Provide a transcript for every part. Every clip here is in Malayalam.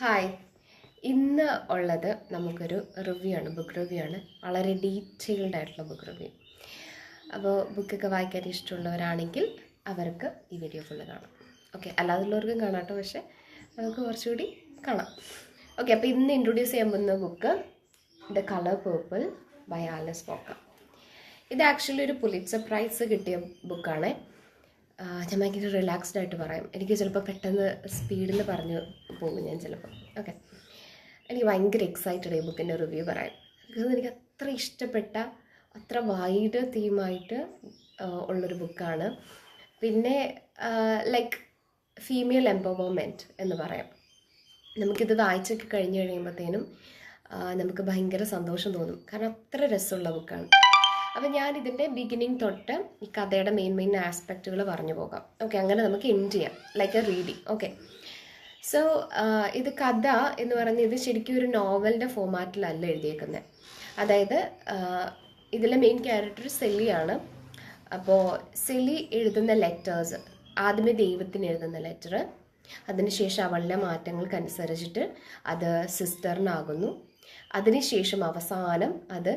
ഹായ്, ഇന്ന് ഉള്ളത് നമുക്കൊരു റിവ്യൂ ആണ്, ബുക്ക് റിവ്യൂ ആണ്. വളരെ ഡീറ്റെയിൽഡ് ആയിട്ടുള്ള ബുക്ക് റിവ്യൂ. അപ്പോൾ ബുക്കൊക്കെ വായിക്കാൻ ഇഷ്ടമുള്ളവരാണെങ്കിൽ അവർക്ക് ഈ വീഡിയോ ഫുള്ള് കാണാം. ഓക്കെ, അല്ലാതുള്ളവർക്കും കാണാം കേട്ടോ, പക്ഷേ നമുക്ക് കുറച്ചുകൂടി കാണാം. ഓക്കെ, അപ്പോൾ ഇന്ന് ഇൻട്രൊഡ്യൂസ് ചെയ്യാൻ പോകുന്ന book the colour purple by Alice Walker. ഇത് ആക്ച്വലി ഒരു പുലിറ്റ്സർ പ്രൈസ് കിട്ടിയ ബുക്കാണ്. ഞാൻ ഭയങ്കര റിലാക്സ്ഡ് ആയിട്ട് പറയാം. എനിക്ക് ചിലപ്പോൾ പെട്ടെന്ന് സ്പീഡിൽ പറഞ്ഞു പോകും ഞാൻ ചിലപ്പോൾ. ഓക്കെ, എനിക്ക് ഭയങ്കര എക്സൈറ്റഡ് ഈ ബുക്കിൻ്റെ റിവ്യൂ പറയാൻ. ബിക്കോസ് എനിക്ക് അത്ര ഇഷ്ടപ്പെട്ട, അത്ര വൈഡ് തീമായിട്ട് ഉള്ളൊരു ബുക്കാണ്. പിന്നെ ലൈക്ക് ഫീമെയിൽ എംപവർമെൻറ്റ് എന്ന് പറയാം. നമുക്കിത് വായിച്ചൊക്കെ കഴിഞ്ഞ് കഴിയുമ്പോഴത്തേനും നമുക്ക് ഭയങ്കര സന്തോഷം തോന്നും, കാരണം അത്ര രസമുള്ള ബുക്കാണ്. അപ്പോൾ ഞാൻ ഇതിൻ്റെ ബിഗിനിങ് തൊട്ട് ഈ കഥയുടെ മെയിൻ ആസ്പെക്റ്റുകൾ പറഞ്ഞു പോകാം. ഓക്കെ, അങ്ങനെ നമുക്ക് എൻഡ് ചെയ്യാം like A reading. Okay, so ഇത് കഥ എന്ന് പറഞ്ഞാൽ ഇത് ശരിക്കും ഒരു നോവലിൻ്റെ ഫോമാറ്റിലല്ല എഴുതിയേക്കുന്നത്. അതായത് ഇതിലെ മെയിൻ ക്യാരക്ടർ സെല്ലിയാണ്. അപ്പോൾ സെല്ലി എഴുതുന്ന ലെറ്റേഴ്സ്, ആദ്യമേ ദൈവത്തിന് എഴുതുന്ന ലെറ്റർ, അതിനുശേഷം അവളുടെ മാറ്റങ്ങൾക്കനുസരിച്ചിട്ട് അത് സിസ്റ്ററിനാകുന്നു, അതിനുശേഷം അവസാനം അത്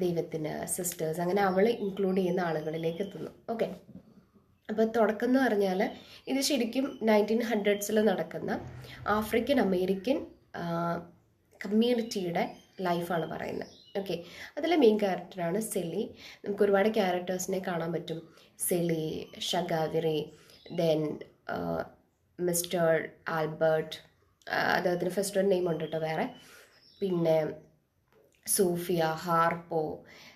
ദൈവത്തിന്, സിസ്റ്റേഴ്സ്, അങ്ങനെ അവൾ ഇൻക്ലൂഡ് ചെയ്യുന്ന ആളുകളിലേക്ക് എത്തുന്നു. ഓക്കെ, അപ്പോൾ തുടക്കം എന്ന് പറഞ്ഞാൽ ഇത് ശരിക്കും 1900s നടക്കുന്ന ആഫ്രിക്കൻ അമേരിക്കൻ കമ്മ്യൂണിറ്റിയുടെ ലൈഫാണ് പറയുന്നത്. ഓക്കെ, അതിലെ മെയിൻ ക്യാരക്ടറാണ് സെല്ലി. നമുക്ക് ഒരുപാട് ക്യാരക്ടേഴ്സിനെ കാണാൻ പറ്റും. സെല്ലി, ഷഗാവിറി, ദെൻ മിസ്റ്റർ ആൽബർട്ട്, അദ്ദേഹത്തിന് ഫസ്റ്റ് ഒരു നെയിം ഉണ്ട് കേട്ടോ വേറെ, പിന്നെ സൂഫിയ, ഹാർപ്പോ,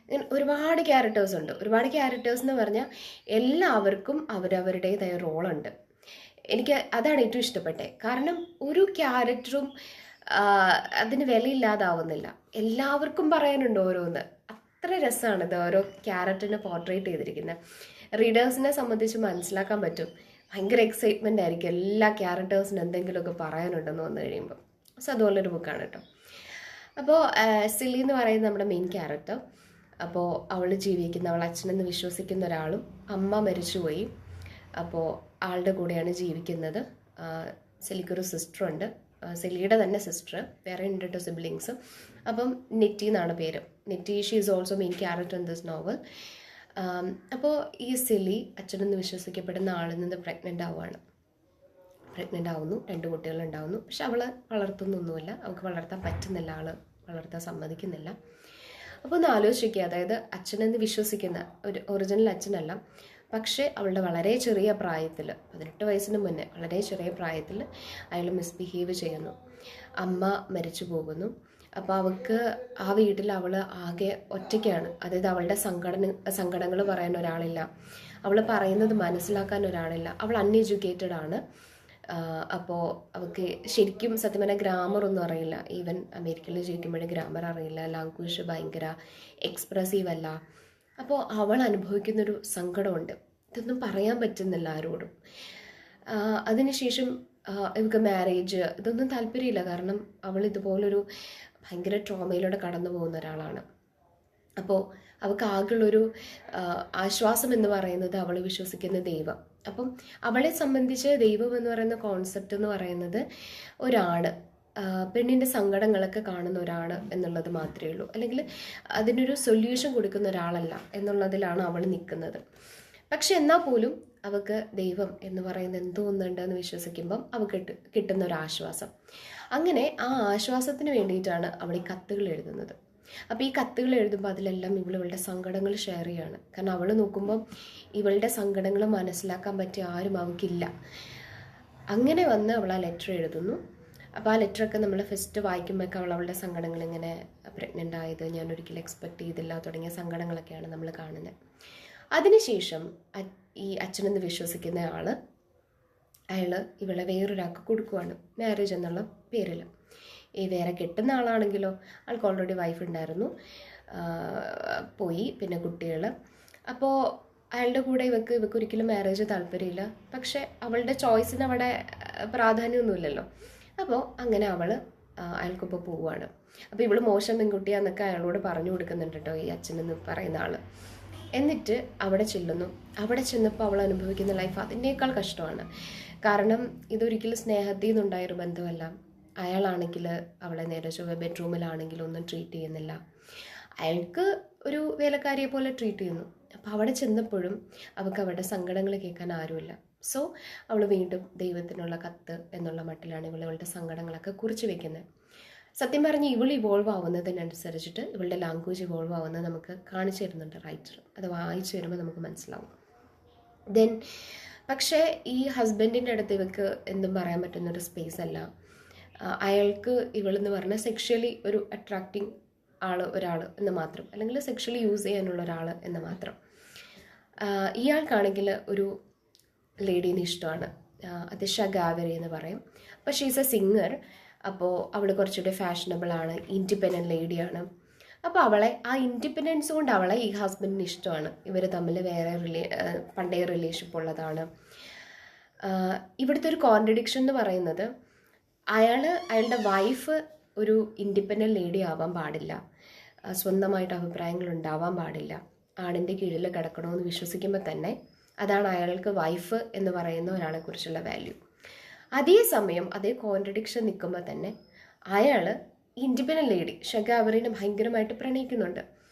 ഇങ്ങനെ ഒരുപാട് ക്യാരക്ടേഴ്സ് ഉണ്ട്. ഒരുപാട് ക്യാരക്ടേഴ്സ് എന്ന് പറഞ്ഞാൽ എല്ലാവർക്കും അവരവരുടേതായ റോളുണ്ട്. എനിക്ക് അതാണ് ഏറ്റവും ഇഷ്ടപ്പെട്ടത്. കാരണം ഒരു ക്യാരക്ടറും അതിന് വിലയില്ലാതാവുന്നില്ല, എല്ലാവർക്കും പറയാനുണ്ട് ഓരോന്ന്. അത്ര രസമാണ് ഇത് ഓരോ ക്യാരക്ടറിനെ പോർട്രേറ്റ് ചെയ്തിരിക്കുന്നത്. റീഡേഴ്സിനെ സംബന്ധിച്ച് മനസ്സിലാക്കാൻ പറ്റും. ഭയങ്കര എക്സൈറ്റ്മെൻ്റ് ആയിരിക്കും എല്ലാ ക്യാരക്ടേഴ്സിനും എന്തെങ്കിലുമൊക്കെ പറയാനുണ്ടെന്ന് വന്നു കഴിയുമ്പോൾ. സോ അതുപോലൊരു ബുക്കാണ് കേട്ടോ. അപ്പോൾ സില്ലി എന്ന് പറയുന്നത് നമ്മുടെ മെയിൻ ക്യാരക്ടർ. അപ്പോൾ അവൾ ജീവിക്കുന്ന, അവൾ അച്ഛനെന്ന് വിശ്വസിക്കുന്ന ഒരാളും അമ്മ മരിച്ചുപോയി. അപ്പോൾ ആളുടെ കൂടെയാണ് ജീവിക്കുന്നത്. സെല്ലിക്കൊരു സിസ്റ്ററുണ്ട്, സെല്ലിയുടെ തന്നെ സിസ്റ്റർ, വേറെ ഉണ്ട് കേട്ടോ സിബ്ലിങ്സ്. അപ്പം നെറ്റി എന്നാണ് പേര്. നെറ്റി, she is also main character in this novel. അപ്പോൾ ഈ സെല്ലി അച്ഛനെന്ന് വിശ്വസിക്കപ്പെടുന്ന ആളിൽ നിന്ന് പ്രഗ്നൻ്റ് ആവുന്നു. 2 കുട്ടികളുണ്ടാവുന്നു. പക്ഷെ അവൾ വളർത്തുന്നൊന്നുമില്ല, അവൾക്ക് വളർത്താൻ പറ്റുന്നില്ല, ആൾ വളർത്താൻ സമ്മതിക്കുന്നില്ല. അപ്പോൾ ഒന്ന് ആലോചിക്കുക, അതായത് അച്ഛനെന്ന് വിശ്വസിക്കുന്ന ഒരു ഒറിജിനൽ അച്ഛനല്ല, പക്ഷേ അവളുടെ വളരെ ചെറിയ പ്രായത്തിൽ, 18 വയസ്സിന് മുന്നേ വളരെ ചെറിയ പ്രായത്തിൽ അയാൾ മിസ്ബിഹേവ് ചെയ്യുന്നു. അമ്മ മരിച്ചു പോകുന്നു. അപ്പോൾ അവൾക്ക് ആ വീട്ടിൽ അവൾ ആകെ ഒറ്റയ്ക്കാണ്. അതായത് അവളുടെ സങ്കടങ്ങൾ പറയാൻ ഒരാളില്ല, അവൾ പറയുന്നത് മനസ്സിലാക്കാൻ ഒരാളില്ല. അവൾ അൺഎഡ്യൂക്കേറ്റഡ് ആണ്. അപ്പോൾ അവൾക്ക് ശരിക്കും സത്യം പറഞ്ഞാൽ ഗ്രാമറൊന്നും അറിയില്ല. ഈവൻ അമേരിക്കയിൽ ജീവിക്കുമ്പോഴേ ഗ്രാമർ അറിയില്ല, ലാംഗ്വേജ് ഭയങ്കര എക്സ്പ്രസീവ് അല്ല. അപ്പോൾ അവൾ അനുഭവിക്കുന്നൊരു സങ്കടമുണ്ട്, ഇതൊന്നും പറയാൻ പറ്റുന്നില്ല ആരോടും. അതിനുശേഷം ഇവൾക്ക് മാരേജ് ഇതൊന്നും താല്പര്യമില്ല, കാരണം അവൾ ഇതുപോലൊരു ഭയങ്കര ട്രോമയിലൂടെ കടന്നു പോകുന്ന ഒരാളാണ്. അപ്പോൾ അവൾക്ക് ആകെയുള്ളൊരു ആശ്വാസം എന്ന് പറയുന്നത് അവൾ വിശ്വസിക്കുന്ന ദൈവം. അപ്പം അവളെ സംബന്ധിച്ച് ദൈവം എന്ന് പറയുന്ന കോൺസെപ്റ്റ് എന്ന് പറയുന്നത് ഒരാണ്, പെണ്ണിൻ്റെ സങ്കടങ്ങളൊക്കെ കാണുന്ന ഒരാണ് എന്നുള്ളത് മാത്രമേ ഉള്ളൂ, അല്ലെങ്കിൽ അതിനൊരു സൊല്യൂഷൻ കൊടുക്കുന്ന ഒരാളല്ല എന്നുള്ളതിലാണ് അവൾ നിൽക്കുന്നത്. പക്ഷെ എന്നാൽ പോലും അവൾക്ക് ദൈവം എന്ന് പറയുന്ന എന്തോ ഒന്നുണ്ടെന്ന് വിശ്വസിക്കുമ്പം അവൾക്ക് കിട്ടുന്ന ഒരു ആശ്വാസം. അങ്ങനെ ആ ആശ്വാസത്തിന് വേണ്ടിയിട്ടാണ് അവൾ ഈ കത്തുകൾ എഴുതുന്നത്. അപ്പോൾ ഈ കത്തുകൾ എഴുതുമ്പോൾ അതിലെല്ലാം ഇവളുടെ സങ്കടങ്ങൾ ഷെയർ ചെയ്യാണ്. കാരണം അവൾ നോക്കുമ്പം ഇവളുടെ സങ്കടങ്ങൾ മനസ്സിലാക്കാൻ പറ്റിയ ആരും അവൾക്കില്ല. അങ്ങനെ വന്ന് അവൾ ആ ലെറ്റർ എഴുതുന്നു. അപ്പോൾ ആ ലെറ്ററൊക്കെ നമ്മൾ ഫസ്റ്റ് വായിക്കുമ്പോഴൊക്കെ അവളുടെ സങ്കടങ്ങൾ, ഇങ്ങനെ പ്രഗ്നൻ്റ് ആയത് ഞാൻ ഒരിക്കലും എക്സ്പെക്റ്റ് ചെയ്തില്ല തുടങ്ങിയ സങ്കടങ്ങളൊക്കെയാണ് നമ്മൾ കാണുന്നത്. അതിനുശേഷം ഈ അച്ഛനെന്ന് വിശ്വസിക്കുന്ന അയാൾ ഇവളെ വേറൊരാൾക്ക് കൊടുക്കുവാണ്, മാരേജ് എന്നുള്ള പേരിൽ. ഈ വേറെ കെട്ടുന്ന ആളാണെങ്കിലോ ആൾക്ക് ഓൾറെഡി വൈഫ് ഉണ്ടായിരുന്നു, പോയി, പിന്നെ കുട്ടികൾ. അപ്പോൾ അയാളുടെ കൂടെ ഇവക്ക് ഒരിക്കലും മാരേജ് താല്പര്യമില്ല. പക്ഷെ അവളുടെ ചോയ്സിന് അവിടെ പ്രാധാന്യമൊന്നുമില്ലല്ലോ. അപ്പോൾ അങ്ങനെ അവൾ അയാൾക്കിപ്പോൾ പോവുകയാണ്. അപ്പോൾ ഇവൾ മോശം പെൺകുട്ടിയാന്നൊക്കെ അയാളോട് പറഞ്ഞു കൊടുക്കുന്നുണ്ട് കേട്ടോ ഈ അച്ഛനെന്ന് പറയുന്ന ആൾ. എന്നിട്ട് അവിടെ ചെല്ലുന്നു. അവിടെ ചെന്നപ്പോൾ അവൾ അനുഭവിക്കുന്ന ലൈഫ് അതിനേക്കാൾ കഷ്ടമാണ്. കാരണം ഇതൊരിക്കലും സ്നേഹത്തിൽ നിന്നുണ്ടായൊരു ബന്ധമല്ല, അയാളാണെങ്കിൽ അവളെ നേരെ ചൊവ്വേ ബെഡ്റൂമിലാണെങ്കിലും ഒന്നും ട്രീറ്റ് ചെയ്യുന്നില്ല. അയാൾക്ക് ഒരു വേലക്കാരിയെ പോലെ ട്രീറ്റ് ചെയ്യുന്നു. അപ്പോൾ അവിടെ ചെന്നപ്പോഴും അവൾക്ക് അവരുടെ സങ്കടങ്ങൾ കേൾക്കാൻ ആരുമില്ല. സോ അവൾ വീണ്ടും ദൈവത്തിനുള്ള കത്ത് എന്നുള്ള മട്ടിലാണ് ഇവളുടെ സങ്കടങ്ങളൊക്കെ കുറിച്ച് വെക്കുന്നത്. സത്യം പറഞ്ഞ് ഇവൾ ഇവോൾവ് ആവുന്നതിനനുസരിച്ചിട്ട് ഇവളുടെ ലാംഗ്വേജ് ഇവോൾവ് ആവുന്നത് നമുക്ക് കാണിച്ചു തരുന്നുണ്ട് റൈറ്റർ. അത് വായിച്ചു വരുമ്പോൾ നമുക്ക് മനസ്സിലാവും. ദെൻ പക്ഷേ ഈ ഹസ്ബൻഡിൻ്റെ അടുത്ത് ഇവൾക്ക് എന്തും പറയാൻ പറ്റുന്നൊരു സ്പേസ് അല്ല. അയാൾക്ക് ഇവളെന്ന് പറഞ്ഞാൽ സെക്ഷലി ഒരു അട്രാക്റ്റിംഗ് ഒരാൾ എന്ന് മാത്രം, അല്ലെങ്കിൽ സെക്ഷലി യൂസ് ചെയ്യാനുള്ള ഒരാൾ എന്ന് മാത്രം. ഇയാൾക്കാണെങ്കിൽ ഒരു ലേഡീനെ ഇഷ്ടമാണ്, അത് ഷഗാവരി എന്ന് പറയും. അപ്പോൾ ഷീസ് എ സിംഗർ. അപ്പോൾ അവൾ കുറച്ചുകൂടി ഫാഷനബിൾ ആണ്, ഇൻഡിപെൻഡൻറ്റ് ലേഡിയാണ്. അപ്പോൾ അവളെ ആ ഇൻഡിപെൻഡൻസ് കൊണ്ട് അവളെ ഈ ഹസ്ബൻഡിന് ഇഷ്ടമാണ്. ഇവർ തമ്മിൽ വേറെ പണ്ടേ റിലേഷൻഷിപ്പ് ഉള്ളതാണ്. ഇവിടുത്തെ ഒരു കോൺട്രഡിക്ഷൻ എന്ന് പറയുന്നത് അയാളുടെ വൈഫ് ഒരു ഇൻഡിപെൻഡൻറ്റ് ലേഡി ആവാൻ പാടില്ല, സ്വന്തമായിട്ട് അഭിപ്രായങ്ങൾ ഉണ്ടാവാൻ പാടില്ല, ആണിൻ്റെ കീഴിൽ കിടക്കണമെന്ന് വിശ്വസിക്കുമ്പോൾ തന്നെ അതാണ് അയാൾക്ക് വൈഫ് എന്ന് പറയുന്ന ഒരാളെക്കുറിച്ചുള്ള വാല്യൂ. അതേസമയം അതേ കോൺട്രഡിക്ഷൻ നിൽക്കുമ്പോൾ തന്നെ അയാൾ ഇൻഡിപെൻഡൻറ്റ് ലേഡി ഷഗാവറിനെ ഭയങ്കരമായിട്ട് പ്രണയിക്കുന്നുണ്ട്.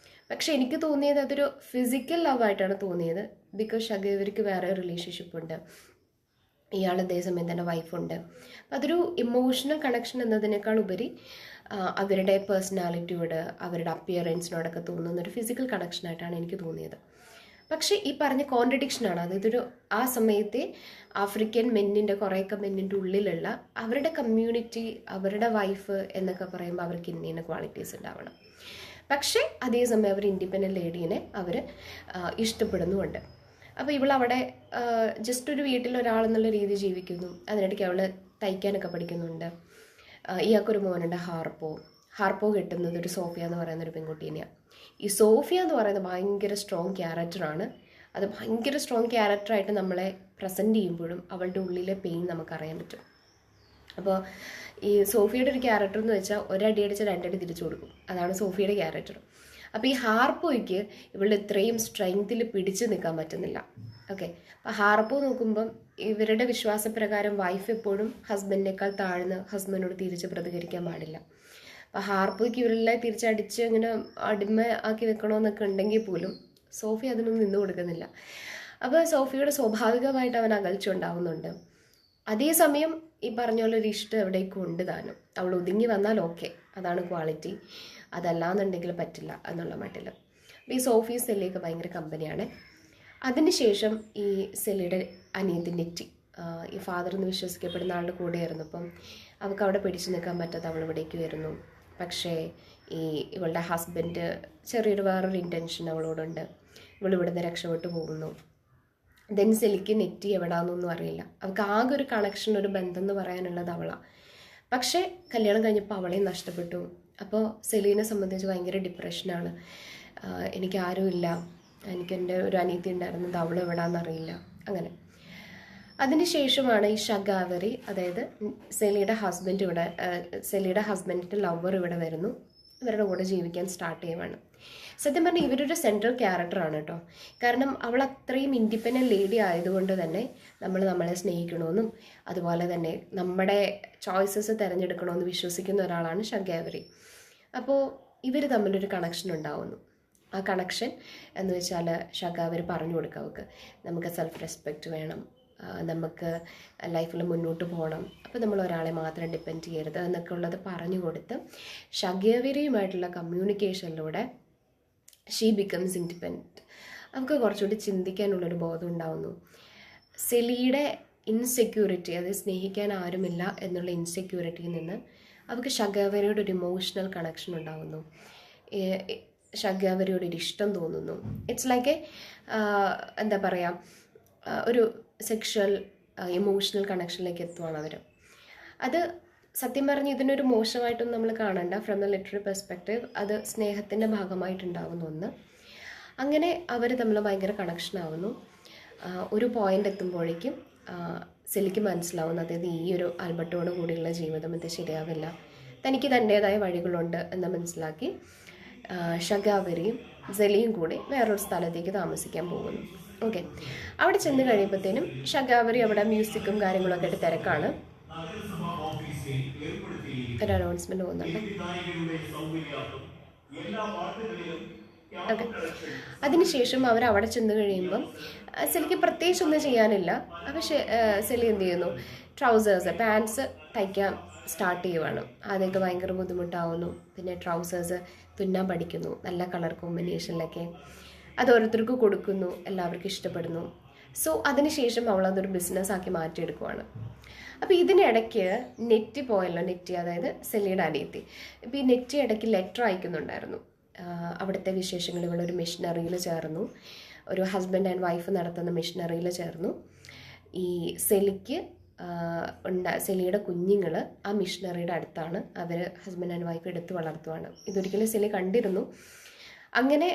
പക്ഷെ എനിക്ക് തോന്നിയത് അതൊരു ഫിസിക്കൽ ലവ് ആയിട്ടാണ് തോന്നിയത്. ബിക്കോസ് ഷഗാവരിക്ക് വേറെ റിലേഷൻഷിപ്പ് ഉണ്ട്, ഇയാൾ അതേസമയം തന്നെ വൈഫുണ്ട്. അപ്പം അതൊരു ഇമോഷണൽ കണക്ഷൻ എന്നതിനേക്കാൾ ഉപരി അവരുടെ പേഴ്സണാലിറ്റിയോട് അവരുടെ അപ്പിയറൻസിനോടൊക്കെ തോന്നുന്ന ഒരു ഫിസിക്കൽ കണക്ഷനായിട്ടാണ് എനിക്ക് തോന്നിയത്. പക്ഷേ ഈ പറഞ്ഞ കോൺട്രഡിക്ഷനാണ്. അതായത് ആ സമയത്തെ ആഫ്രിക്കൻ മെന്നിൻ്റെ കുറേയൊക്കെ മെന്നിൻ്റെ ഉള്ളിലുള്ള അവരുടെ കമ്മ്യൂണിറ്റി, അവരുടെ വൈഫ് എന്നൊക്കെ പറയുമ്പോൾ അവർക്ക് ഇന്ന ക്വാളിറ്റീസ് ഉണ്ടാവണം. പക്ഷേ അതേസമയം അവർ ഇൻഡിപെൻഡൻറ്റ് ലേഡീനെ അവർ ഇഷ്ടപ്പെടുന്നുമുണ്ട്. അപ്പോൾ ഇവളവിടെ ജസ്റ്റ് ഒരു വീട്ടിലൊരാളെന്നുള്ള രീതി ജീവിക്കുന്നു. അതിനിടയ്ക്ക് അവൾ തയ്ക്കാനൊക്കെ പഠിക്കുന്നുണ്ട്. ഇയാൾക്കൊരു മോനുണ്ട് ഹാർപ്പോ കെട്ടുന്നത് ഒരു സോഫിയ എന്ന് പറയുന്ന ഒരു പെൺകുട്ടീനെയാണ്. ഈ സോഫിയ എന്ന് പറയുന്നത് ഭയങ്കര സ്ട്രോങ് ക്യാരക്ടറാണ്. അത് ഭയങ്കര സ്ട്രോങ് ക്യാരക്ടറായിട്ട് നമ്മളെ പ്രസൻറ്റ് ചെയ്യുമ്പോഴും അവളുടെ ഉള്ളിലെ പെയിൻ നമുക്കറിയാൻ പറ്റും. അപ്പോൾ ഈ സോഫിയയുടെ ഒരു ക്യാരക്ടർ എന്ന് വെച്ചാൽ ഒരടി അടിച്ച് രണ്ടടി തിരിച്ചു കൊടുക്കും. അതാണ് സോഫിയയുടെ ക്യാരക്ടർ. അപ്പോൾ ഈ ഹാർപ്പോയ്ക്ക് ഇവളുടെ ഇത്രയും സ്ട്രെങ്ത്തിൽ പിടിച്ചു നിൽക്കാൻ പറ്റുന്നില്ല. ഓക്കെ, അപ്പോൾ ഹാർപ്പോ നോക്കുമ്പം ഇവരുടെ വിശ്വാസപ്രകാരം വൈഫ് എപ്പോഴും ഹസ്ബൻഡിനേക്കാൾ താഴ്ന്ന് ഹസ്ബൻഡിനോട് തിരിച്ച് പ്രതികരിക്കാൻ പാടില്ല. അപ്പോൾ ഹാർപ്പോയ്ക്ക് ഇവരെല്ലാം തിരിച്ചടിച്ച് ഇങ്ങനെ അടിമ ആക്കി വെക്കണമെന്നൊക്കെ ഉണ്ടെങ്കിൽ പോലും സോഫി അതിനൊന്നും നിന്ന് കൊടുക്കുന്നില്ല. അപ്പോൾ സോഫിയുടെ സ്വാഭാവികമായിട്ട് അവൻ അകൽച്ച ഉണ്ടാവുന്നുണ്ട്. അതേസമയം ഈ പറഞ്ഞ പോലെ ഒരു ഇഷ്ടം എവിടേക്കും ഉണ്ട് താനും. അവൾ ഒതുങ്ങി വന്നാൽ ഓക്കെ, അതാണ് ക്വാളിറ്റി, അതല്ലാന്നുണ്ടെങ്കിൽ പറ്റില്ല എന്നുള്ള മട്ടിൽ. ഈ സോഫി സെല്ലിയൊക്കെ ഭയങ്കര കമ്പനിയാണ്. അതിനുശേഷം ഈ സെല്ലിയുടെ അനിയത്തി നെറ്റി, ഈ ഫാദർ എന്ന് വിശ്വസിക്കപ്പെടുന്ന ആളുടെ കൂടെയായിരുന്നു. അപ്പം അവൾക്ക് അവിടെ പിടിച്ചു നിൽക്കാൻ പറ്റാതെ അവൾ ഇവിടേക്ക് വരുന്നു. പക്ഷേ ഇവളുടെ ഹസ്ബൻഡ് ചെറിയൊരു വേറൊരു ഇൻറ്റൻഷൻ അവളോടുണ്ട്. ഇവളിവിടുന്ന് രക്ഷപ്പെട്ടു പോകുന്നു. ദെൻ സെലിക്ക് നെറ്റി എവിടാന്നൊന്നും അറിയില്ല. അവൾക്ക് ആകെ ഒരു കണക്ഷൻ, ഒരു ബന്ധം എന്ന് പറയാനുള്ളത് അവളാണ്. പക്ഷേ കല്യാണം കഴിഞ്ഞപ്പോൾ അവളെയും നഷ്ടപ്പെട്ടു. അപ്പോൾ സെലീനെ സംബന്ധിച്ച് ഭയങ്കര ഡിപ്രഷനാണ്. എനിക്ക് ആരുമില്ല, എനിക്കെൻ്റെ ഒരു അനിയത്തി ഉണ്ടായിരുന്നത്, അവൾ എവിടാന്നറിയില്ല. അങ്ങനെ അതിനുശേഷമാണ് ഈ ഷഗാവരി, അതായത് സെലിയുടെ ഹസ്ബൻഡിൻ്റെ ലവർ ഇവിടെ വരുന്നു. ഇവരുടെ കൂടെ ജീവിക്കാൻ സ്റ്റാർട്ട് ചെയ്യുവാണ്. സത്യം പറഞ്ഞാൽ ഇവരൊരു സെൻട്രൽ ക്യാരക്ടറാണ് കേട്ടോ. കാരണം അവൾ അത്രയും ഇൻഡിപെൻഡൻറ്റ് ലേഡി ആയതുകൊണ്ട് തന്നെ നമ്മളെ സ്നേഹിക്കണമെന്നും അതുപോലെ തന്നെ നമ്മുടെ ചോയ്സസ് തിരഞ്ഞെടുക്കണമെന്ന് വിശ്വസിക്കുന്ന ഒരാളാണ് ഷഗാവരി. അപ്പോൾ ഇവർ തമ്മിലൊരു കണക്ഷൻ ഉണ്ടാവുന്നു. ആ കണക്ഷൻ എന്ന് വെച്ചാൽ ഷഗാവരി പറഞ്ഞു കൊടുക്കുക, അവൾക്ക് നമുക്ക് സെൽഫ് റെസ്പെക്റ്റ് വേണം, നമുക്ക് ലൈഫിൽ മുന്നോട്ട് പോകണം, അപ്പോൾ നമ്മൾ ഒരാളെ മാത്രം ഡിപ്പെൻഡ് ചെയ്യരുത് എന്നൊക്കെ ഉള്ളത് പറഞ്ഞു കൊടുത്ത് ഷഗാവരിയുമായിട്ടുള്ള കമ്മ്യൂണിക്കേഷനിലൂടെ ഷീ ബിക്കംസ് ഇൻഡിപെൻഡൻറ്റ്. നമുക്ക് കുറച്ചുകൂടി ചിന്തിക്കാനുള്ളൊരു ബോധം ഉണ്ടാവുന്നു. സെലിയുടെ ഇൻസെക്യൂരിറ്റി, അത് സ്നേഹിക്കാൻ ആരുമില്ല എന്നുള്ള ഇൻസെക്യൂരിറ്റിയിൽ നിന്ന് അവൾക്ക് ഷഗാവരിയോട് ഒരു ഇമോഷണൽ കണക്ഷൻ ഉണ്ടാകുന്നു. ഷഗാവരിയോട് ഒരു ഇഷ്ടം തോന്നുന്നു. ഇറ്റ്സ് ലൈക്ക് എന്താ പറയുക, ഒരു സെക്ഷൽ ഇമോഷണൽ കണക്ഷനിലേക്ക് എത്തുവാണ് അവർ. അത് സത്യം പറഞ്ഞ് ഇതിനൊരു മോശമായിട്ടൊന്നും നമ്മൾ കാണണ്ട. ഫ്രം എ ലിറ്റററി പെർസ്പെക്റ്റീവ് അത് സ്നേഹത്തിൻ്റെ ഭാഗമായിട്ടുണ്ടാകുന്ന ഒന്ന്. അങ്ങനെ അവർ തമ്മിൽ ഭയങ്കര കണക്ഷൻ ആവുന്നു. ഒരു പോയിൻ്റ് എത്തുമ്പോഴേക്കും സെലിക്ക് മനസ്സിലാവുന്നു, അതായത് ഈ ഒരു ആൽബർട്ടോട് കൂടിയുള്ള ജീവിതം ഇത് ശരിയാവില്ല, തനിക്ക് തൻ്റേതായ വഴികളുണ്ട് എന്ന് മനസ്സിലാക്കി ഷഗാവരിയും സെലിയും കൂടി വേറൊരു സ്ഥലത്തേക്ക് താമസിക്കാൻ പോകുന്നു. ഓക്കെ, അവിടെ ചെന്ന് കഴിയുമ്പോഴത്തേനും ഷഗാവരി അവിടെ മ്യൂസിക്കും കാര്യങ്ങളൊക്കെ ആയിട്ട് തിരക്കാണ്. ഒരു അനൗൺസ്മെന്റ് പോകുന്നുണ്ട്. ഓക്കെ, അതിനുശേഷം അവർ അവിടെ ചെന്ന് കഴിയുമ്പം സെലിക്ക് പ്രത്യേകിച്ച് ഒന്നും ചെയ്യാനില്ല. അപ്പോൾ സെലി എന്ത് ചെയ്യുന്നു, ട്രൗസേഴ്സ് പാൻസ് തയ്ക്കാൻ സ്റ്റാർട്ട് ചെയ്യുവാണ്. ആദ്യമൊക്കെ ഭയങ്കര ബുദ്ധിമുട്ടാവുന്നു. പിന്നെ ട്രൗസേഴ്സ് തുന്നാൻ പഠിക്കുന്നു, നല്ല കളർ കോമ്പിനേഷനിലൊക്കെ. അത് ഓരോരുത്തർക്ക് കൊടുക്കുന്നു, എല്ലാവർക്കും ഇഷ്ടപ്പെടുന്നു. സോ അതിനുശേഷം അവൾ അതൊരു ബിസിനസ്സാക്കി മാറ്റിയെടുക്കുവാണ്. അപ്പോൾ ഇതിനിടയ്ക്ക് നെറ്റി പോയല്ലോ, നെറ്റി അതായത് സെലിയുടെ അനിയത്തി. ഇപ്പോൾ ഈ നെറ്റി ഇടയ്ക്ക് ലെറ്റർ അയക്കുന്നുണ്ടായിരുന്നു. അവിടുത്തെ വിശേഷങ്ങൾ ഇവളൊരു മിഷനറിയിൽ ചേർന്നു, ഒരു ഹസ്ബൻഡ് ആൻഡ് വൈഫ് നടത്തുന്ന മിഷനറിയിൽ ചേർന്നു. ഈ സെലിക്ക് സെലിയുടെ കുഞ്ഞുങ്ങൾ ആ മിഷനറിയുടെ അടുത്താണ്. അവർ ഹസ്ബൻഡ് ആൻഡ് വൈഫ് എടുത്ത് വളർത്തുവാണ്. ഇതൊരിക്കലും സെലി കണ്ടിരുന്നു. അങ്ങനെ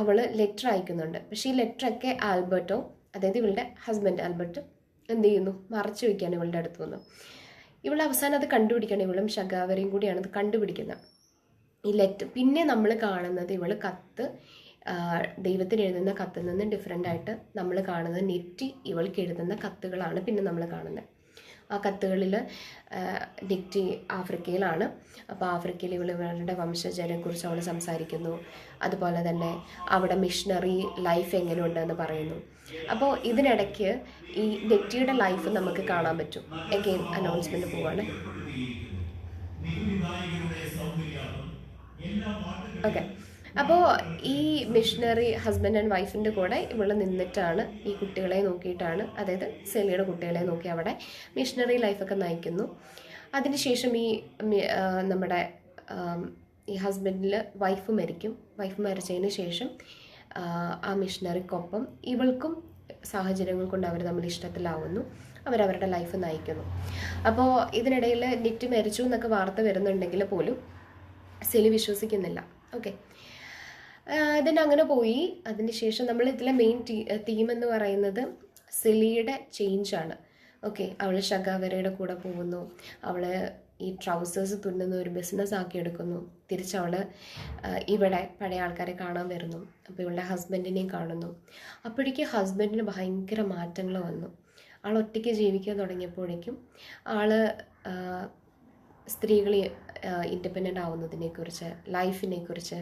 അവൾ ലെറ്റർ അയക്കുന്നുണ്ട്. പക്ഷേ ഈ ലെറ്ററൊക്കെ ആൽബർട്ടോ, അതായത് ഇവളുടെ ഹസ്ബൻഡ് ആൽബർട്ടോ എന്ത് ചെയ്യുന്നു, മറച്ചു വയ്ക്കുകയാണ് ഇവളുടെ അടുത്ത് വന്നു. ഇവൾ അവസാനം അത് കണ്ടുപിടിക്കണം. ഇവളും ഷഗാവരയും കൂടിയാണ് അത് കണ്ടുപിടിക്കുന്നത്, ഈ ലെറ്റർ. പിന്നെ നമ്മൾ കാണുന്നത് ഇവൾ കത്ത്, ദൈവത്തിന് എഴുതുന്ന കത്തിൽ നിന്ന് ഡിഫറെൻ്റ് ആയിട്ട് നമ്മൾ കാണുന്നത് നെറ്റി ഇവൾക്ക് എഴുതുന്ന കത്തുകളാണ് പിന്നെ നമ്മൾ കാണുന്നത്. ആ കത്തുകളിൽ നെറ്റി ആഫ്രിക്കയിലാണ്. അപ്പോൾ ആഫ്രിക്കയിൽ ഇവളുടെ വംശജരെക്കുറിച്ച് അവൾ സംസാരിക്കുന്നു. അതുപോലെ തന്നെ അവിടെ മിഷണറി ലൈഫ് എങ്ങനെയുണ്ടെന്ന് പറയുന്നു. അപ്പോൾ ഇതിനിടയ്ക്ക് ഈ നെറ്റിയുടെ ലൈഫ് നമുക്ക് കാണാൻ പറ്റും. എഗെയിൻ അനൗൺസ്മെൻറ്റ് പോവാണ്. ഓക്കെ, അപ്പോൾ ഈ മിഷണറി ഹസ്ബൻഡ് ആൻഡ് വൈഫിൻ്റെ കൂടെ ഇവള് നിന്നിട്ടാണ് ഈ കുട്ടികളെ നോക്കിയിട്ടാണ്, അതായത് സെലിയുടെ കുട്ടികളെ നോക്കി അവിടെ മിഷണറി ലൈഫൊക്കെ നയിക്കുന്നു. അതിനുശേഷം ഈ നമ്മുടെ ഈ ഹസ്ബൻഡിൽ വൈഫ് മരിക്കും. വൈഫ് മരിച്ചതിന് ശേഷം ആ മിഷണറിക്കൊപ്പം ഇവൾക്കും സാഹചര്യങ്ങൾ കൊണ്ട് അവർ തമ്മിൽ ഇഷ്ടത്തിലാവുന്നു. അവരവരുടെ ലൈഫ് നയിക്കുന്നു. അപ്പോൾ ഇതിനിടയിൽ നെറ്റ് മരിച്ചു എന്നൊക്കെ വാർത്ത വരുന്നുണ്ടെങ്കിൽ പോലും സെലി വിശ്വസിക്കുന്നില്ല. ഓക്കെ, then അങ്ങനെ പോയി. അതിനുശേഷം നമ്മൾ ഇതിലെ മെയിൻ തീം എന്ന് പറയുന്നത് സെലിയുടെ ചേഞ്ചാണ്. ഓക്കെ, അവൾ ഷഗാവരയുടെ കൂടെ പോകുന്നു. അവൾ ഈ ട്രൗസേഴ്സ് തുന്നുന്ന ഒരു ബിസിനസ് ആക്കി എടുക്കുന്നു. തിരിച്ചവൾ ഇവിടെ പഴയ ആൾക്കാരെ കാണാൻ വരുന്നു. അപ്പോൾ ഇവളുടെ ഹസ്ബൻഡിനെയും കാണുന്നു. അപ്പോഴേക്കും ഹസ്ബൻഡിന് ഭയങ്കര മാറ്റങ്ങൾ വന്നു. ആൾ ഒറ്റയ്ക്ക് ജീവിക്കാൻ തുടങ്ങിയപ്പോഴേക്കും ആൾ സ്ത്രീകൾ ഇൻഡിപെൻഡൻ്റ് ആവുന്നതിനെക്കുറിച്ച്, ലൈഫിനെക്കുറിച്ച്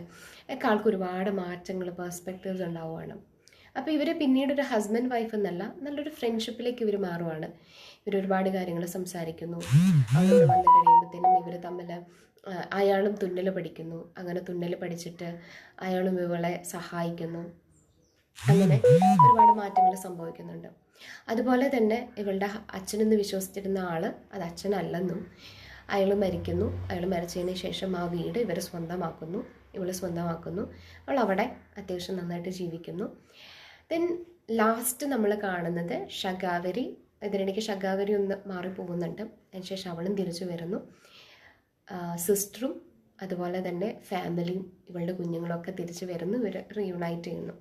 ഒക്കെ ആൾക്ക് ഒരുപാട് മാറ്റങ്ങൾ, പെർസ്പെക്റ്റീവ്സ് ഉണ്ടാവുകയാണ്. അപ്പോൾ ഇവർ പിന്നീട് ഒരു ഹസ്ബൻഡ് വൈഫ് എന്നല്ല, നല്ലൊരു ഫ്രണ്ട്ഷിപ്പിലേക്ക് ഇവർ മാറുവാണ്. ഇവർ ഒരുപാട് കാര്യങ്ങൾ സംസാരിക്കുന്നു. അവിടെ വന്നു കഴിയുമ്പോഴത്തേനും ഇവർ തമ്മിൽ, അയാളും തുന്നൽ പഠിക്കുന്നു. അങ്ങനെ തുന്നൽ പഠിച്ചിട്ട് അയാളും ഇവളെ സഹായിക്കുന്നു. അങ്ങനെ ഒരുപാട് മാറ്റങ്ങൾ സംഭവിക്കുന്നുണ്ട്. അതുപോലെ തന്നെ ഇവളുടെ അച്ഛനെന്ന് വിശ്വസിച്ചിരുന്ന ആൾ അത് അച്ഛനല്ലെന്നും, അയാൾ മരിക്കുന്നു. അയാൾ മരിച്ചതിന് ശേഷം ആ വീട് ഇവർ സ്വന്തമാക്കുന്നു, ഇവൾ സ്വന്തമാക്കുന്നു. അവൾ അവിടെ അത്യാവശ്യം നന്നായിട്ട് ജീവിക്കുന്നു. ദെൻ ലാസ്റ്റ് നമ്മൾ കാണുന്നത് ഷഗാവരി. ഇതിനിടയ്ക്ക് ഷഗാവരി ഒന്ന് മാറിപ്പോകുന്നുണ്ട്. അതിനുശേഷം അവളും തിരിച്ചു വരുന്നു. സിസ്റ്ററും അതുപോലെ തന്നെ ഫാമിലിയും ഇവളുടെ കുഞ്ഞുങ്ങളൊക്കെ തിരിച്ചു വരുന്നു. ഇവർ റീയൂണൈറ്റ് ചെയ്യുന്നു.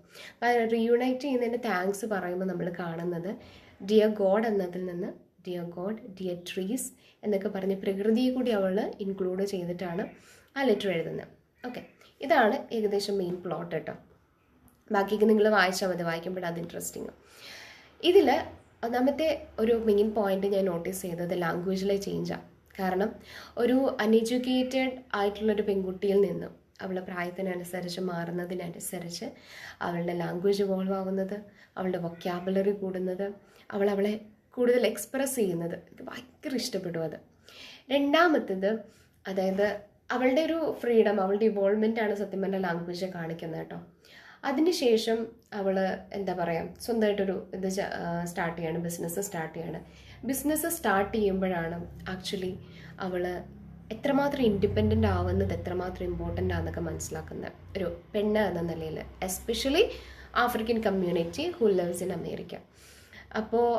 റീയൂണൈറ്റ് ചെയ്യുന്നതിന് താങ്ക്സ് പറയുമ്പോൾ നമ്മൾ കാണുന്നത് ഡിയർ ഗോഡ് എന്നതിൽ നിന്ന് ഡിയർ ഗോഡ്, ഡിയർ ട്രീസ് എന്നൊക്കെ പറഞ്ഞ് പ്രകൃതിയെ കൂടി അവൾ ഇൻക്ലൂഡ് ചെയ്തിട്ടാണ് ആ ലെറ്റർ എഴുതുന്നത്. ഓക്കെ, ഇതാണ് ഏകദേശം മെയിൻ പ്ലോട്ട് കേട്ടോ. ബാക്കിയൊക്കെ നിങ്ങൾ വായിച്ചാൽ മതി, വായിക്കുമ്പോൾ അത് ഇൻട്രസ്റ്റിങ്. ഇതിൽ ഒന്നാമത്തെ ഒരു മെയിൻ പോയിന്റ് ഞാൻ നോട്ടീസ് ചെയ്തത് ലാംഗ്വേജിലെ ചേഞ്ചാണ്. കാരണം ഒരു അൺഎഡ്യൂക്കേറ്റഡ് ആയിട്ടുള്ളൊരു പെൺകുട്ടിയിൽ നിന്നും അവൾ പ്രായത്തിനനുസരിച്ച് മാറുന്നതിനനുസരിച്ച് അവളുടെ ലാംഗ്വേജ് ഇവോൾവ് ആവുന്നത്, അവളുടെ വൊക്കാബുലറി കൂടുന്നത്, അവളെ കൂടുതൽ എക്സ്പ്രസ് ചെയ്യുന്നത് എനിക്ക് ഭയങ്കര ഇഷ്ടപ്പെടും. അത് രണ്ടാമത്തേത്, അതായത് അവളുടെ ഒരു ഫ്രീഡം, അവളുടെ ഇവോൾവ്മെൻ്റ് ആണ് സത്യം പറഞ്ഞാൽ ലാംഗ്വേജ് കാണിക്കുന്നത് കേട്ടോ. അതിനുശേഷം അവൾ എന്താ പറയുക, സ്വന്തമായിട്ടൊരു ഇത് സ്റ്റാർട്ട് ചെയ്യാണ്, ബിസിനസ് സ്റ്റാർട്ട് ചെയ്യുമ്പോഴാണ് ആക്ച്വലി അവൾ എത്രമാത്രം ഇൻഡിപെൻഡൻ്റ് ആവുന്നത്, എത്രമാത്രം ഇമ്പോർട്ടൻ്റ് ആണെന്നൊക്കെ മനസ്സിലാക്കുന്നത് ഒരു പെണ്ണ് എന്ന നിലയിൽ, especially African community who lives in America. അപ്പോൾ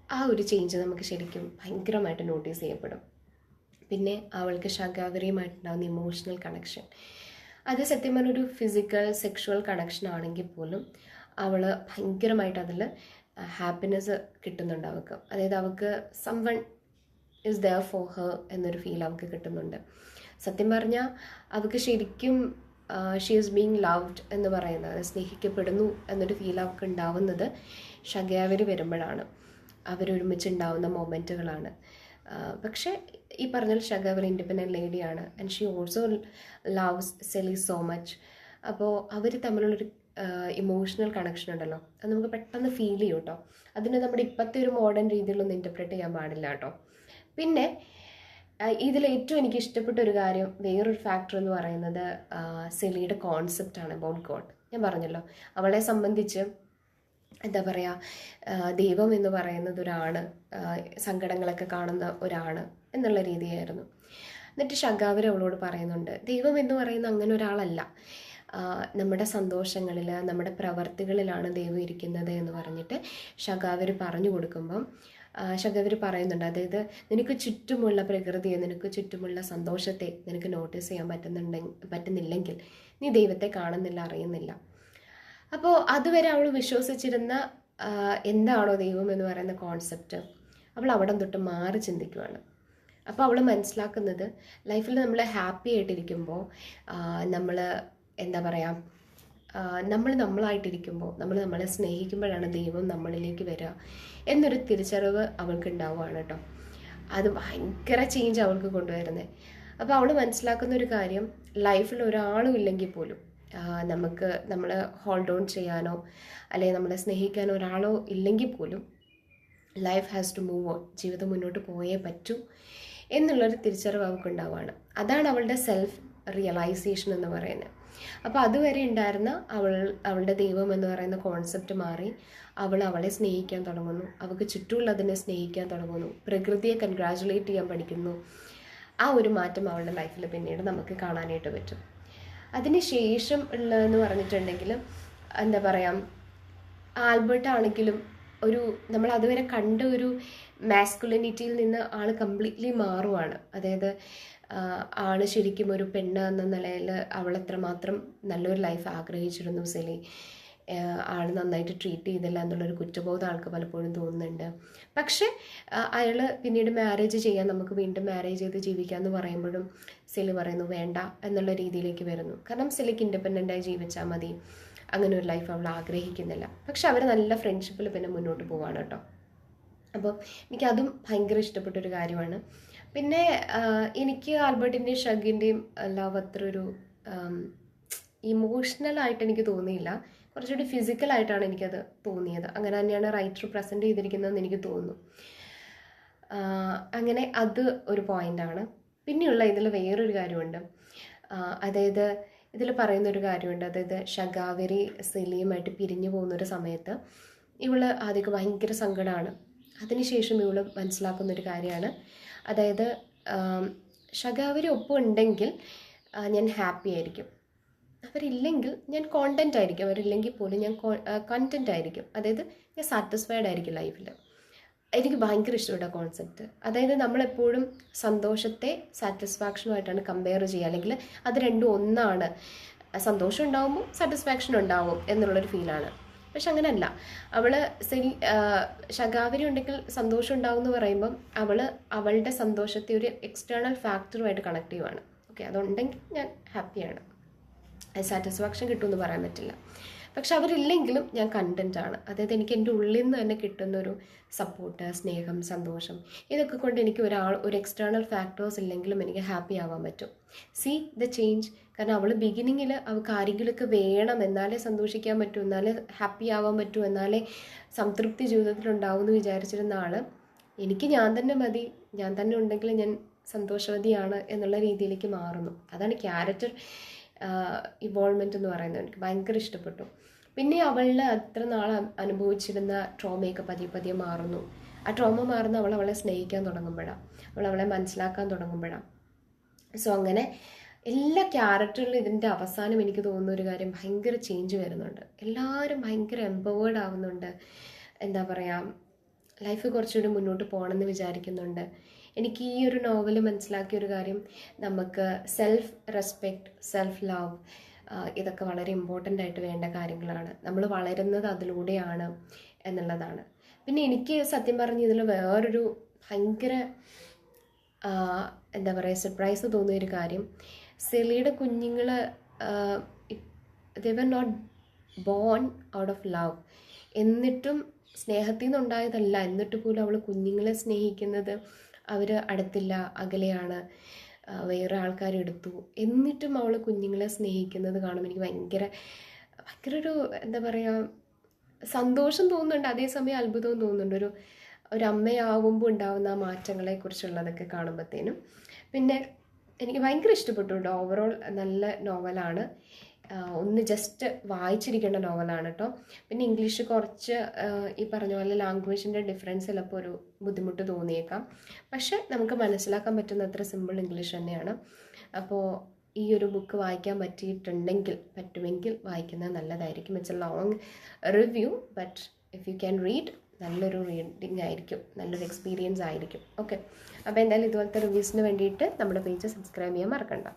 ആ ഒരു ചേഞ്ച് നമുക്ക് ശരിക്കും ഭയങ്കരമായിട്ട് നോട്ടീസ് ചെയ്യപ്പെടും. പിന്നെ അവൾക്ക് ഷഗാവരിയുമായിട്ടുണ്ടാകുന്ന ഇമോഷണൽ കണക്ഷൻ, അത് സത്യം പറഞ്ഞൊരു ഫിസിക്കൽ സെക്ഷുവൽ കണക്ഷൻ ആണെങ്കിൽ പോലും അവൾ ഭയങ്കരമായിട്ട് അതിൽ ഹാപ്പിനെസ് കിട്ടുന്നുണ്ട് അവൾക്ക്. അതായത് അവൾക്ക് someone is there for her എന്നൊരു ഫീൽ അവൾക്ക് കിട്ടുന്നുണ്ട്. സത്യം പറഞ്ഞാൽ അവൾക്ക് ശരിക്കും ഷീ ഈസ് ബീങ് ലവ്ഡ് എന്ന് പറയുന്നത്, സ്നേഹിക്കപ്പെടുന്നു എന്നൊരു ഫീൽ അവൾക്ക് ഉണ്ടാവുന്നത് ഷഗാവരി വരുമ്പോഴാണ്. അവരൊരുമിച്ചുണ്ടാവുന്ന മൊമെൻറ്റുകളാണ്. പക്ഷേ ഈ പറഞ്ഞ ഷഗാവർ ഇൻഡിപെൻഡൻറ്റ് ലേഡിയാണ് and she also loves Celie so much. അപ്പോൾ അവർ തമ്മിലുള്ളൊരു ഇമോഷണൽ കണക്ഷൻ ഉണ്ടല്ലോ, അത് നമുക്ക് പെട്ടെന്ന് ഫീൽ ചെയ്യും കേട്ടോ. അതിന് നമ്മുടെ ഇപ്പോഴത്തെ ഒരു മോഡേൺ രീതിയിലൊന്നും ഇൻ്റർപ്രറ്റ് ചെയ്യാൻ പാടില്ല കേട്ടോ. പിന്നെ ഇതിൽ ഏറ്റവും എനിക്ക് ഇഷ്ടപ്പെട്ട ഒരു കാര്യം, വേറൊരു ഫാക്ടർ എന്ന് പറയുന്നത് സെലിയുടെ കോൺസെപ്റ്റാണ് അബൌട്ട് ഗോഡ്. ഞാൻ പറഞ്ഞല്ലോ, അവളെ സംബന്ധിച്ച് എന്താ പറയുക, ദൈവം എന്ന് പറയുന്നത് ഒരാണ്, സങ്കടങ്ങളൊക്കെ കാണുന്ന ഒരാണ് എന്നുള്ള രീതിയായിരുന്നു. എന്നിട്ട് ഷഗാവർ അവളോട് പറയുന്നുണ്ട്, ദൈവം എന്ന് പറയുന്ന അങ്ങനെ ഒരാളല്ല, നമ്മുടെ സന്തോഷങ്ങളിൽ, നമ്മുടെ പ്രവർത്തികളിലാണ് ദൈവം ഇരിക്കുന്നത് എന്ന് പറഞ്ഞിട്ട് ഷഗാവർ പറഞ്ഞു കൊടുക്കുമ്പം ഷഗാവർ പറയുന്നുണ്ട്, അതായത് നിനക്ക് ചുറ്റുമുള്ള പ്രകൃതിയെ, നിനക്ക് ചുറ്റുമുള്ള സന്തോഷത്തെ നിനക്ക് നോട്ടീസ് ചെയ്യാൻ പറ്റുന്നില്ലെങ്കിൽ നീ ദൈവത്തെ കാണുന്നില്ല, അറിയുന്നില്ല. അപ്പോൾ അതുവരെ അവൾ വിശ്വസിച്ചിരുന്ന എന്താണോ ദൈവം എന്ന് പറയുന്ന കോൺസെപ്റ്റ്, അവൾ അവിടെ തൊട്ട് മാറി ചിന്തിക്കുകയാണ്. അപ്പോൾ അവൾ മനസ്സിലാക്കുന്നത്, ലൈഫിൽ നമ്മൾ ഹാപ്പി ആയിട്ടിരിക്കുമ്പോൾ, നമ്മൾ എന്താ പറയുക, നമ്മൾ നമ്മളായിട്ടിരിക്കുമ്പോൾ, നമ്മൾ നമ്മളെ സ്നേഹിക്കുമ്പോഴാണ് ദൈവം നമ്മളിലേക്ക് വരിക എന്നൊരു തിരിച്ചറിവ് അവൾക്ക് ഉണ്ടാവുകയാണ് കേട്ടോ. അത് ഭയങ്കര ചേഞ്ച് അവൾക്ക് കൊണ്ടുവരുന്നത്. അപ്പോൾ അവൾ മനസ്സിലാക്കുന്ന ഒരു കാര്യം, ലൈഫിൽ ഒരാളും ഇല്ലെങ്കിൽ പോലും നമുക്ക് നമ്മളെ ഹോൾഡ് ഓൺ ചെയ്യാനോ അല്ലെങ്കിൽ നമ്മളെ സ്നേഹിക്കാനോ ഒരാളോ ഇല്ലെങ്കിൽ പോലും life has to move on, ജീവിതം മുന്നോട്ട് പോയേ പറ്റൂ എന്നുള്ളൊരു തിരിച്ചറിവ് അവൾക്ക് ഉണ്ടാവുകയാണ്. അതാണ് അവളുടെ സെൽഫ് റിയലൈസേഷൻ എന്ന് പറയുന്നത്. അപ്പോൾ അതുവരെ ഉണ്ടായിരുന്ന അവളുടെ ദൈവം എന്ന് പറയുന്ന കോൺസെപ്റ്റ് മാറി അവളെ സ്നേഹിക്കാൻ തുടങ്ങുന്നു, അവൾക്ക് ചുറ്റുമുള്ളതിനെ സ്നേഹിക്കാൻ തുടങ്ങുന്നു, പ്രകൃതിയെ കൺഗ്രാജുലേറ്റ് ചെയ്യാൻ പഠിക്കുന്നു. ആ ഒരു മാറ്റം അവളുടെ ലൈഫിൽ പിന്നീട് നമുക്ക് കാണാനായിട്ട് പറ്റും. അതിന് ശേഷം ഉള്ളതെന്ന് പറഞ്ഞിട്ടുണ്ടെങ്കിൽ എന്താ പറയുക, ആൽബർട്ട് ആണെങ്കിലും നമ്മൾ അതുവരെ കണ്ട ഒരു മാസ്കുലിനിറ്റിയിൽ നിന്ന് ആൾ കംപ്ലീറ്റ്ലി മാറുവാണ്. അതായത് ആള് ശരിക്കും ഒരു പെണ്ണ് എന്ന നിലയിൽ അവൾ എത്രമാത്രം നല്ലൊരു ലൈഫ് ആഗ്രഹിച്ചിരുന്നു സെലി, ആൾ നന്നായിട്ട് ട്രീറ്റ് ചെയ്തില്ല എന്നുള്ളൊരു കുറ്റബോധം ആൾക്ക് പലപ്പോഴും തോന്നുന്നുണ്ട്. പക്ഷേ അയാൾ പിന്നീട് മാരേജ് ചെയ്യാൻ, നമുക്ക് വീണ്ടും മാരേജ് ചെയ്ത് ജീവിക്കാമെന്ന് പറയുമ്പോഴും സെലി പറയുന്നു വേണ്ട എന്നുള്ള രീതിയിലേക്ക് വരുന്നു. കാരണം സെലിക്ക് ഇൻഡിപെൻഡൻ്റായി ജീവിച്ചാൽ മതി, അങ്ങനെ ഒരു ലൈഫ് അവൾ ആഗ്രഹിക്കുന്നില്ല. പക്ഷെ അവർ നല്ല ഫ്രണ്ട്ഷിപ്പിൽ പിന്നെ മുന്നോട്ട് പോവാണ് കേട്ടോ. അപ്പോൾ എനിക്കതും ഭയങ്കര ഇഷ്ടപ്പെട്ടൊരു കാര്യമാണ്. പിന്നെ എനിക്ക് ആൽബർട്ടിൻ്റെയും ഷഗിൻ്റെയും ലവ് അത്ര ഒരു ഇമോഷണലായിട്ട് എനിക്ക് തോന്നിയില്ല, കുറച്ചുകൂടി ഫിസിക്കലായിട്ടാണ് എനിക്കത് തോന്നിയത്. അങ്ങനെ തന്നെയാണ് റൈറ്റർ പ്രസൻറ്റ് ചെയ്തിരിക്കുന്നതെന്ന് എനിക്ക് തോന്നുന്നു. അങ്ങനെ അത് ഒരു പോയിൻ്റാണ്. പിന്നെയുള്ള ഇതിൽ വേറൊരു കാര്യമുണ്ട്, അതായത് ഇതിൽ പറയുന്നൊരു കാര്യമുണ്ട്, അതായത് ഷഗാവരി സെലിയുമായിട്ട് പിരിഞ്ഞു പോകുന്നൊരു സമയത്ത് ഇവൾ ആദ്യമൊക്കെ ഭയങ്കര സങ്കടമാണ്. അതിനുശേഷം ഇവൾ മനസ്സിലാക്കുന്നൊരു കാര്യമാണ്, അതായത് ഷഗാവരി ഒപ്പം ഉണ്ടെങ്കിൽ ഞാൻ ഹാപ്പി ആയിരിക്കും, അവരില്ലെങ്കിൽ ഞാൻ കോണ്ടൻ്റ് ആയിരിക്കും, അവരില്ലെങ്കിൽ പോലും ഞാൻ കണ്ടൻ്റ് ആയിരിക്കും, അതായത് ഞാൻ സാറ്റിസ്ഫൈഡ് ആയിരിക്കും ലൈഫിൽ. എനിക്ക് ഭയങ്കര ഇഷ്ടപ്പെട്ട കോൺസെപ്റ്റ്. അതായത് നമ്മളെപ്പോഴും സന്തോഷത്തെ സാറ്റിസ്ഫാക്ഷനുമായിട്ടാണ് കമ്പയർ ചെയ്യുക, അല്ലെങ്കിൽ അത് രണ്ടും ഒന്നാണ്. സന്തോഷം ഉണ്ടാകുമ്പോൾ സാറ്റിസ്ഫാക്ഷൻ ഉണ്ടാവും എന്നുള്ളൊരു ഫീലാണ്. പക്ഷെ അങ്ങനെയല്ല, ഷഗാവരി ഉണ്ടെങ്കിൽ സന്തോഷം ഉണ്ടാവും എന്ന് പറയുമ്പം അവളുടെ സന്തോഷത്തെ ഒരു എക്സ്റ്റേണൽ ഫാക്ടറുമായിട്ട് കണക്ട് ചെയ്യുവാണ്. ഓക്കെ, അതുണ്ടെങ്കിൽ ഞാൻ ഹാപ്പിയാണ്, സാറ്റിസ്ഫാക്ഷൻ കിട്ടുമെന്ന് പറയാൻ പറ്റില്ല. പക്ഷെ അവരില്ലെങ്കിലും ഞാൻ കണ്ടൻ്റാണ്. അതായത് എനിക്ക് എൻ്റെ ഉള്ളിൽ നിന്ന് തന്നെ കിട്ടുന്നൊരു സപ്പോർട്ട്, സ്നേഹം, സന്തോഷം, ഇതൊക്കെ കൊണ്ട് എനിക്ക് ഒരു എക്സ്റ്റേണൽ ഫാക്ടേഴ്സ് ഇല്ലെങ്കിലും എനിക്ക് ഹാപ്പി ആവാൻ പറ്റും. See the change. കാരണം അവൾ ബിഗിനിങ്ങിൽ അവൾക്ക് ആരെങ്കിലുമൊക്കെ വേണം, എന്നാലേ സന്തോഷിക്കാൻ പറ്റൂ, എന്നാലേ ഹാപ്പി ആവാൻ പറ്റൂ, എന്നാലേ സംതൃപ്തി ജീവിതത്തിലുണ്ടാവും എന്ന് വിചാരിച്ചിരുന്ന ആൾ എനിക്ക് ഞാൻ തന്നെ മതി, ഞാൻ തന്നെ ഉണ്ടെങ്കിൽ ഞാൻ സന്തോഷവതിയാണ് എന്നുള്ള രീതിയിലേക്ക് മാറുന്നു. അതാണ് ക്യാരക്ടർ ഇവോൾവ്മെൻറ്റ് എന്ന് പറയുന്നത്. എനിക്ക് ഭയങ്കര ഇഷ്ടപ്പെട്ടു. പിന്നെ അവളിൽ അത്ര നാൾ അനുഭവിച്ചിരുന്ന ട്രോമയൊക്കെ പതിയെ മാറുന്നു. ആ ട്രോമ മാറുന്ന അവളെ സ്നേഹിക്കാൻ തുടങ്ങുമ്പോഴാണ്, അവളെ മനസ്സിലാക്കാൻ തുടങ്ങുമ്പോഴാണ്. സോ അങ്ങനെ എല്ലാ ക്യാരക്ടറിലും ഇതിൻ്റെ അവസാനം എനിക്ക് തോന്നുന്ന ഒരു കാര്യം, ഭയങ്കര ചേഞ്ച് വരുന്നുണ്ട്. എല്ലാവരും ഭയങ്കര എംപവേർഡ് ആവുന്നുണ്ട്. എന്താ പറയുക, ലൈഫ് കുറച്ചുകൂടി മുന്നോട്ട് പോകണമെന്ന് വിചാരിക്കുന്നുണ്ട്. എനിക്ക് ഈ ഒരു നോവൽ മനസ്സിലാക്കിയൊരു കാര്യം, നമുക്ക് സെൽഫ് റെസ്പെക്റ്റ്, സെൽഫ് ലവ്, ഇതൊക്കെ വളരെ ഇമ്പോർട്ടൻ്റ് ആയിട്ട് വേണ്ട കാര്യങ്ങളാണ്. നമ്മൾ വളരുന്നത് അതിലൂടെയാണ് എന്നുള്ളതാണ്. പിന്നെ എനിക്ക് സത്യം പറഞ്ഞ് ഇതിൽ വേറൊരു ഭയങ്കര എന്താ പറയുക സർപ്രൈസ് തോന്നിയൊരു കാര്യം, സെലിയുടെ കുഞ്ഞുങ്ങൾ they were not born out of love. എന്നിട്ടും സ്നേഹത്തിൽ നിന്നുണ്ടായതല്ല, എന്നിട്ട് പോലും അവൾ കുഞ്ഞുങ്ങളെ സ്നേഹിക്കുന്നത്, അവർ അടുത്തില്ല, അകലെയാണ്, വേറെ ആൾക്കാരെടുത്തു, എന്നിട്ടും അവൾ കുഞ്ഞുങ്ങളെ സ്നേഹിക്കുന്നത് കാണുമ്പോൾ എനിക്ക് ഭയങ്കര ഭയങ്കര ഒരു എന്താ പറയുക, സന്തോഷം തോന്നുന്നുണ്ട്, അതേസമയം അത്ഭുതവും തോന്നുന്നുണ്ട്. ഒരു അമ്മയാവുമ്പോൾ ഉണ്ടാകുന്ന ആ മാറ്റങ്ങളെക്കുറിച്ചുള്ളതൊക്കെ കാണുമ്പോഴത്തേനും. പിന്നെ എനിക്ക് ഭയങ്കര ഇഷ്ടപ്പെട്ടു കേട്ടോ. ഓവറോൾ നല്ല നോവലാണ്. ഒന്ന് ജസ്റ്റ് വായിച്ചിരിക്കേണ്ട നോവലാണ് കേട്ടോ. പിന്നെ ഇംഗ്ലീഷ് കുറച്ച് ഈ പറഞ്ഞ പോലെ ലാംഗ്വേജിൻ്റെ ഡിഫറൻസ് ചിലപ്പോൾ ഒരു ബുദ്ധിമുട്ട് തോന്നിയേക്കാം. പക്ഷെ നമുക്ക് മനസ്സിലാക്കാൻ പറ്റുന്ന അത്ര സിമ്പിൾ ഇംഗ്ലീഷ് തന്നെയാണ്. അപ്പോൾ ഈ ഒരു ബുക്ക് വായിക്കാൻ പറ്റുമെങ്കിൽ വായിക്കുന്നത് നല്ലതായിരിക്കും. It's A long review, but if you can read, നല്ലൊരു റീഡിങ് ആയിരിക്കും, നല്ലൊരു എക്സ്പീരിയൻസ് ആയിരിക്കും. ഓക്കെ, അപ്പോൾ എന്തായാലും ഇതുപോലത്തെ റിവ്യൂസിന് വേണ്ടിയിട്ട് നമ്മുടെ പേജ് സബ്സ്ക്രൈബ് ചെയ്യാൻ മറക്കണ്ട.